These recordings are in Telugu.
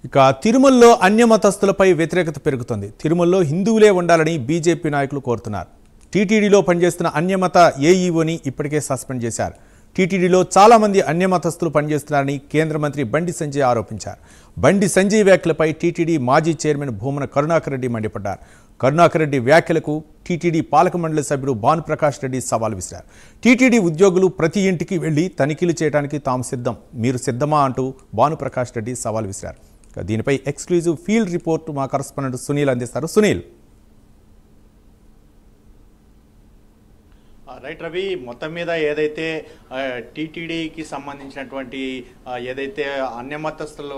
ఇక తిరుమలలో అన్యమతస్థులపై వ్యతిరేకత పెరుగుతుంది. తిరుమలలో హిందువులే ఉండాలని బీజేపీ నాయకులు కోరుతున్నారు. టీటీడీలో పనిచేస్తున్న అన్యమత ఏఈఓని ఇప్పటికే సస్పెండ్ చేశారు. టీటీడీలో చాలా మంది అన్యమతస్థులు పనిచేస్తున్నారని కేంద్ర మంత్రి బండి సంజయ్ ఆరోపించారు. బండి సంజయ్ వ్యాఖ్యలపై టీటీడీ మాజీ చైర్మన్ భూమన కరుణాకర్ రెడ్డి మండిపడ్డారు. కరుణాకర్ రెడ్డి వ్యాఖ్యలకు టీటీడీ పాలక మండలి సభ్యుడు భానుప్రకాష్ రెడ్డి సవాల్ విసిరారు. టీటీడీ ఉద్యోగులు ప్రతి ఇంటికి వెళ్లి తనిఖీలు చేయడానికి తాము సిద్ధం, మీరు సిద్ధమా అంటూ భానుప్రకాష్ రెడ్డి సవాల్ విసిరారు. దీనిపై ఎక్స్క్లూజివ్ ఫీల్డ్ రిపోర్ట్ మా కరెస్పాండెంట్ సునీల్ అందిస్తారు. సునీల్. రైట్ రవి, మొత్తం మీద ఏదైతే టీటీడీకి సంబంధించినటువంటి ఏదైతే అన్యమతస్థుల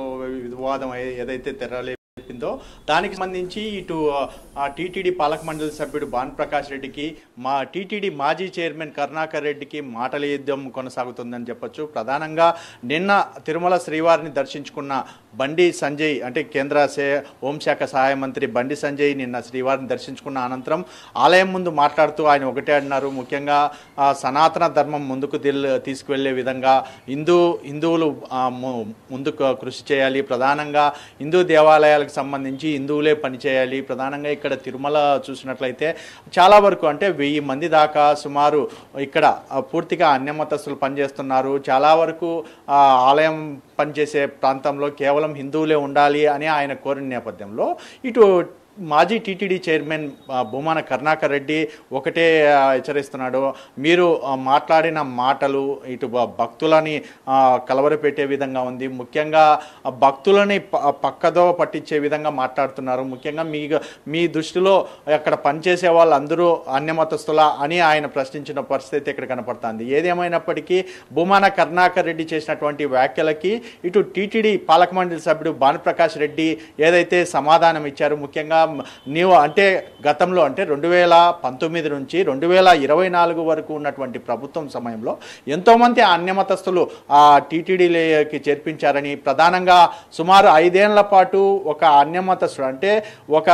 వివాదం ఏదైతే తెరలేపిందో దానికి సంబంధించి ఇటు టీటీడీ పాలక మండలి సభ్యుడు భానుప్రకాష్ రెడ్డికి టీటీడీ మాజీ చైర్మన్ కరుణాకర్ రెడ్డికి మాటల యుద్ధం కొనసాగుతుందని చెప్పొచ్చు. ప్రధానంగా నిన్న తిరుమల శ్రీవారిని దర్శించుకున్న బండి సంజయ్, అంటే కేంద్ర హోంశాఖ సహాయ మంత్రి బండి సంజయ్ నిన్న శ్రీవారిని దర్శించుకున్న అనంతరం ఆలయం ముందు మాట్లాడుతూ ఆయన ఒకటే అన్నారు. ముఖ్యంగా సనాతన ధర్మం ముందుకు తీసుకువెళ్లే విధంగా హిందువులు ముందుకు కృషి చేయాలి. ప్రధానంగా హిందూ దేవాలయాలకు సంబంధించి హిందువులే పనిచేయాలి. ప్రధానంగా ఇక్కడ తిరుమల చూసినట్లయితే చాలా వరకు అంటే 1000 మంది దాకా సుమారు ఇక్కడ పూర్తిగా అన్యమతస్థులు పనిచేస్తున్నారు. చాలా వరకు ఆలయం పనిచేసే ప్రాంతంలో కేవలం హిందువులే ఉండాలి అని ఆయన కోరిన నేపథ్యంలో ఇటు మాజీ టీటీడీ చైర్మన్ భూమన కరుణాకర్ రెడ్డి ఒకటే హెచ్చరిస్తున్నాడు. మీరు మాట్లాడిన మాటలు ఇటు భక్తులని కలవరపెట్టే విధంగా ఉంది. ముఖ్యంగా భక్తులని పక్కదో పట్టించే విధంగా మాట్లాడుతున్నారు. ముఖ్యంగా మీ దృష్టిలో అక్కడ పనిచేసే వాళ్ళందరూ అన్యమతస్థుల అని ఆయన ప్రశ్నించిన పరిస్థితి ఇక్కడ కనపడుతుంది. ఏదేమైనప్పటికీ భూమన కరుణాకర్ రెడ్డి చేసినటువంటి వ్యాఖ్యలకి ఇటు టీటీడీ పాలక మండలి సభ్యుడు భానుప్రకాష్ రెడ్డి ఏదైతే సమాధానం ఇచ్చారు, ముఖ్యంగా నీవు అంటే గతంలో అంటే 2019 నుంచి 2024 వరకు ఉన్నటువంటి ప్రభుత్వం సమయంలో ఎంతోమంది అన్యమతస్థులు టీటీడీలోకి చేర్పించారని, ప్రధానంగా సుమారు 5 ఏళ్ల పాటు ఒక అన్యమతస్థుడు అంటే ఒక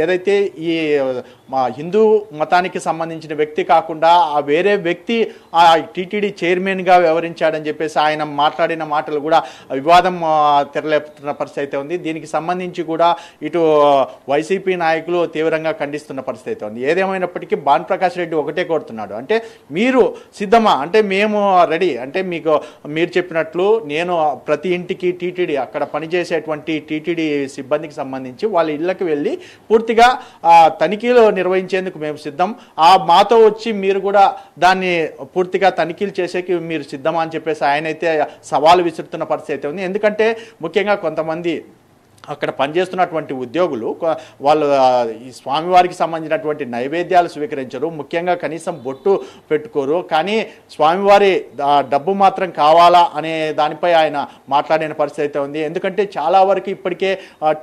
ఏదైతే ఈ హిందూ మతానికి సంబంధించిన వ్యక్తి కాకుండా వేరే వ్యక్తి టీటీడీ చైర్మన్గా వ్యవహరించాడని చెప్పేసి ఆయన మాట్లాడిన మాటలు కూడా వివాదం తెరలేపుతున్న పరిస్థితి అయితే ఉంది. దీనికి సంబంధించి కూడా ఇటు వైసీపీ నాయకులు తీవ్రంగా ఖండిస్తున్న పరిస్థితి ఉంది. ఏదేమైనప్పటికీ భానుప్రకాష్ రెడ్డి ఒకటే కోరుతున్నాడు, అంటే మీరు సిద్ధమా, అంటే మేము రెడీ, అంటే మీరు చెప్పినట్లు నేను ప్రతి ఇంటికి టీటీడీ అక్కడ పనిచేసేటువంటి టీటీడీ సిబ్బందికి సంబంధించి వాళ్ళ ఇళ్లకు వెళ్ళి పూర్తిగా తనిఖీలు నిర్వహించేందుకు మేము సిద్ధం, మాతో వచ్చి మీరు కూడా దాన్ని పూర్తిగా తనిఖీలు చేసేకి మీరు సిద్ధమా అని చెప్పేసి ఆయనైతే సవాలు విసురుతున్న పరిస్థితి ఉంది. ఎందుకంటే ముఖ్యంగా కొంతమంది అక్కడ పనిచేస్తున్నటువంటి ఉద్యోగులు వాళ్ళు ఈ స్వామివారికి సంబంధించినటువంటి నైవేద్యాలు స్వీకరించరు, ముఖ్యంగా కనీసం బొట్టు పెట్టుకోరు. కానీ స్వామివారి డబ్బు మాత్రం కావాలా అనే దానిపై ఆయన మాట్లాడిన పరిస్థితి ఉంది. ఎందుకంటే చాలా వరకు ఇప్పటికే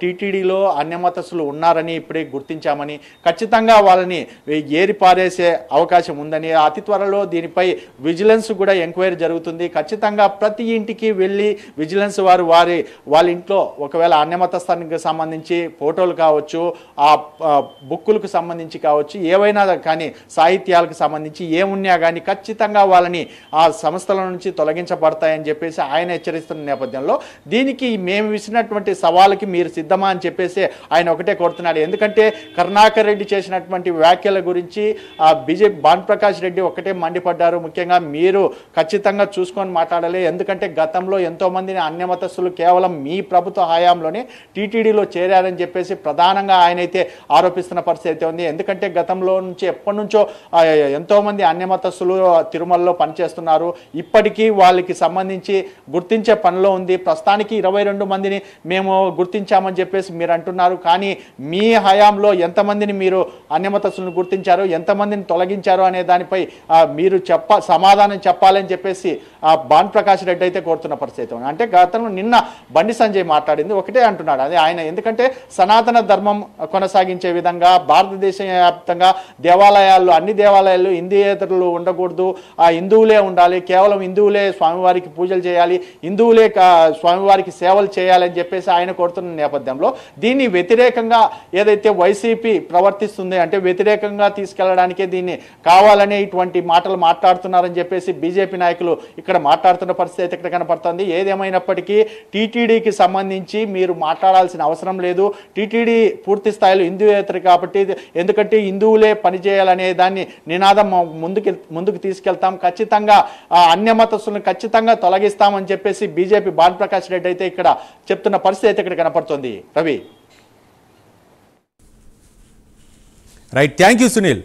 టీటీడీలో అన్యమతస్థులు ఉన్నారని ఇప్పుడే గుర్తించామని, ఖచ్చితంగా వాళ్ళని ఏరి పారేసే అవకాశం ఉందని, అతి త్వరలో దీనిపై విజిలెన్స్ కూడా ఎంక్వైరీ జరుగుతుంది. ఖచ్చితంగా ప్రతి ఇంటికి వెళ్ళి విజిలెన్స్ వారు వాళ్ళ ఇంట్లో ఒకవేళ అన్యమతస్థానికి సంబంధించి ఫోటోలు కావచ్చు, ఆ బుక్కులకు సంబంధించి కావచ్చు, ఏవైనా కానీ సాహిత్యాలకు సంబంధించి ఏమున్నా కానీ ఖచ్చితంగా వాళ్ళని ఆ సంస్థల నుంచి తొలగించబడతాయని చెప్పేసి ఆయన హెచ్చరిస్తున్న నేపథ్యంలో దీనికి మేము విసిరినటువంటి సవాలుకి మీరు సిద్ధమా అని చెప్పేసి ఆయన ఒకటే కోరుతున్నాడు. ఎందుకంటే కరుణాకర్ రెడ్డి చేసినటువంటి వ్యాఖ్యల గురించి బీజేపీ భానుప్రకాష్ రెడ్డి ఒకటే మండిపడ్డారు. ముఖ్యంగా మీరు ఖచ్చితంగా చూసుకొని మాట్లాడాలి, ఎందుకంటే గతంలో ఎంతోమందిని అన్యమతస్థులు కేవలం మీ ప్రభుత్వ హయాంలోనే టీటీడీలో చేరారని చెప్పేసి ప్రధానంగా ఆయనైతే ఆరోపిస్తున్న పరిస్థితి ఉంది. ఎందుకంటే గతంలో నుంచి ఎప్పటి నుంచో ఎంతోమంది అన్యమతస్థులు తిరుమలలో పనిచేస్తున్నారు. ఇప్పటికీ వాళ్ళకి సంబంధించి గుర్తించే పనిలో ఉంది. ప్రస్తుతానికి 22 మందిని మేము గుర్తించామని చెప్పేసి మీరు అంటున్నారు. కానీ మీ హయాంలో ఎంతమందిని మీరు అన్యమతస్థులను గుర్తించారు, ఎంతమందిని తొలగించారు అనే దానిపై మీరు సమాధానం చెప్పాలని చెప్పేసి భానుప్రకాష్ రెడ్డి అయితే కోరుతున్న పరిస్థితి ఉంది. అంటే గతంలో నిన్న బండి సంజయ్ మాట్లాడింది ఒకటే అంటున్నాడు, అది ఆయన ఎందుకంటే సనాతన ధర్మం కొనసాగించే విధంగా భారతదేశ వ్యాప్తంగా దేవాలయాల్లో అన్ని దేవాలయాల్లో హిందూయేతరులు ఉండకూడదు, హిందువులే ఉండాలి, కేవలం హిందువులే స్వామివారికి పూజలు చేయాలి, హిందువులే స్వామివారికి సేవలు చేయాలని చెప్పేసి ఆయన కోరుతున్న నేపథ్యంలో దీన్ని వ్యతిరేకంగా ఏదైతే వైసీపీ ప్రవర్తిస్తుంది, అంటే వ్యతిరేకంగా తీసుకెళ్లడానికే దీన్ని కావాలనే ఇటువంటి మాటలు మాట్లాడుతున్నారని చెప్పేసి బీజేపీ నాయకులు ఇక్కడ మాట్లాడుతున్న పరిస్థితి ఇక్కడ కనపడుతుంది. ఏదేమైనప్పటికీ టీటీడీకి సంబంధించి మీరు మాట్లాడాల్సిన అవసరం లేదు. టీటీడీ పూర్తి స్థాయిలో హిందూయేతర కాబట్టి, ఎందుకంటే హిందువులే పనిచేయాలనే దాన్ని నినాదం ముందుకు తీసుకెళ్తాం, ఖచ్చితంగా అన్య మతస్థులను ఖచ్చితంగా తొలగిస్తామని చెప్పేసి బీజేపీ భానుప్రకాష్ రెడ్డి అయితే ఇక్కడ చెప్తున్న పరిస్థితి అయితే ఇక్కడ కనపడుతుంది. Ravi. Right, thank you Sunil.